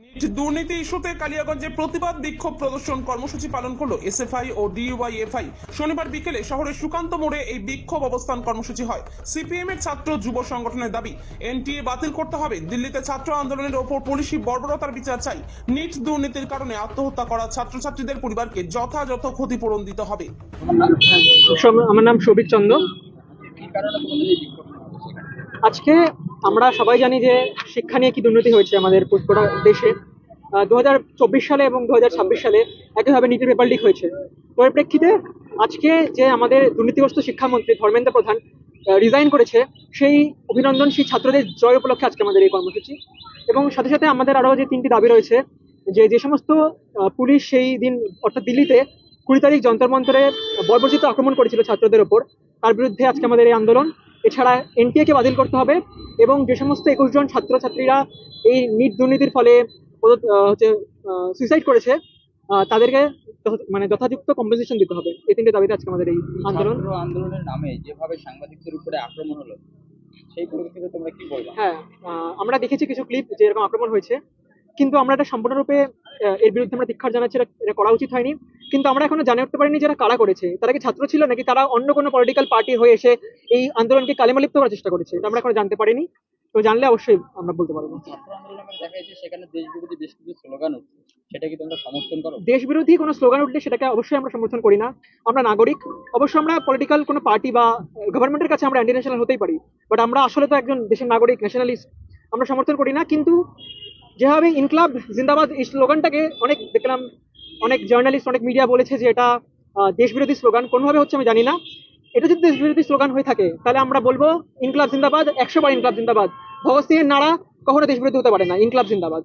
NEET দুর্নীতি ইস্যুতে কালিয়াগঞ্জে প্রতিবাদ বিক্ষোভ প্রদর্শন কর্মসূচি পালন করলো এসএফআই ও ডিওয়াইএফআই। শনিবার বিকেলে শহরের সুকান্ত মোড়ে এই বিক্ষোভ অবস্থান কর্মসূচি হয়। সিপিএম এর ছাত্র যুব সংগঠনের দাবি এনটিএ বাতিল করতে হবে। দিল্লিতে ছাত্র আন্দোলনের ওপর পুলিশি বর্বরতার বিচার চাই। নিট দুর্নীতির কারণে আত্মহত্যা করা ছাত্রছাত্রীদের পরিবারকে যথাযথ ক্ষতিপূরণ দিতে হবে। আমার নাম শোভিত চন্দ্র। আজকে আমরা সবাই জানি যে শিক্ষা নিয়ে কি দুর্নীতি হয়েছে আমাদের গোটা দেশে। 2024 সালে এবং 2026 সালে একইভাবে নীটের পেপার লিক হয়েছে। পরিপ্রেক্ষিতে আজকে যে আমাদের দুর্নীতিগ্রস্ত শিক্ষামন্ত্রী ধর্মেন্দ্র প্রধান রিজাইন করেছে, সেই অভিনন্দন সেই ছাত্রদের জয় উপলক্ষে আজকে আমাদের এই কর্মসূচি। এবং সাথে সাথে আমাদের আরো যে 3টি দাবি রয়েছে, যে সমস্ত পুলিশ সেই দিন অর্থাৎ দিল্লিতে 20 তারিখ যন্তর মন্তরে বর্বরচিত আক্রমণ করেছিল ছাত্রদের ওপর, তার বিরুদ্ধে আজকে আমাদের এই আন্দোলন। এছাড়া এনটিএ কে বাতিল করতে হবে এবং যে সমস্ত 21 জন ছাত্রছাত্রীরা এই নিট দুর্নীতির ফলে সুইসাইড করেছে, তাদেরকে যথাযুক্ত কম্পেনসেশন দিতে হবে। এই 3টে দাবিতে আজকে আমাদের এই আন্দোলন। আন্দোলনের নামে যেভাবে সাংবাদিকদের উপরে আক্রমণ হলো, সেই পরিস্থিতিতে তোমরা কি বলবো? হ্যাঁ, আমরা দেখেছি কিছু ক্লিপ যে এরকম আক্রমণ হয়েছে, কিন্তু আমরা এটা সম্পূর্ণরূপে এর বিরুদ্ধে আমরা ধিক্কার জানাচ্ছি। এটা করা উচিত হয়নি, কিন্তু আমরা এখনো জানে উঠতে পারিনি যারা কারা করেছে। তারা কি ছাত্র ছিল নাকি তারা অন্য কোনো পলিটিক্যাল পার্টি হয়ে এসে এই আন্দোলনকে কালিমালিপ্ত করার চেষ্টা করেছে, এটা আমরা এখনো জানতে পারিনি। তো জানলে অবশ্যই আমরা বলতে পারবো। ছাত্র আন্দোলনে দেখা যাচ্ছে সেখানে দেশ বিরোধী বেশ কিছু স্লোগান উঠছে, সেটা কি তোমরা সমর্থন করো? দেশ বিরোধী কোনো স্লোগান উঠলে সেটাকে অবশ্যই আমরা সমর্থন করি না। আমরা নাগরিক, অবশ্যই আমরা পলিটিক্যাল কোনো পার্টি বা গভর্নমেন্টের কাছে আমরা অ্যান্টি ন্যাশনাল হতেই পারি, বাট আমরা আসলে তো একজন দেশের নাগরিক, ন্যাশনালিস্ট। আমরা সমর্থন করি না। কিন্তু যেভাবে ইনকলাব জিন্দাবাদ এই স্লোগানটাকে অনেক দেখলাম, অনেক জার্নালিস্ট, অনেক মিডিয়া বলেছে যে এটা দেশ বিরোধী স্লোগান। কোনোভাবে হচ্ছে আমি জানি না। এটা যদি দেশ বিরোধী স্লোগান হয়ে থাকে তাহলে আমরা বলবো ইনকলাব জিন্দাবাদ, 100 বার ইনকলাব জিন্দাবাদ। ভগৎ সিং এর নারা কখনো দেশ বিরোধী হতে পারে না। ইনকলাব জিন্দাবাদ।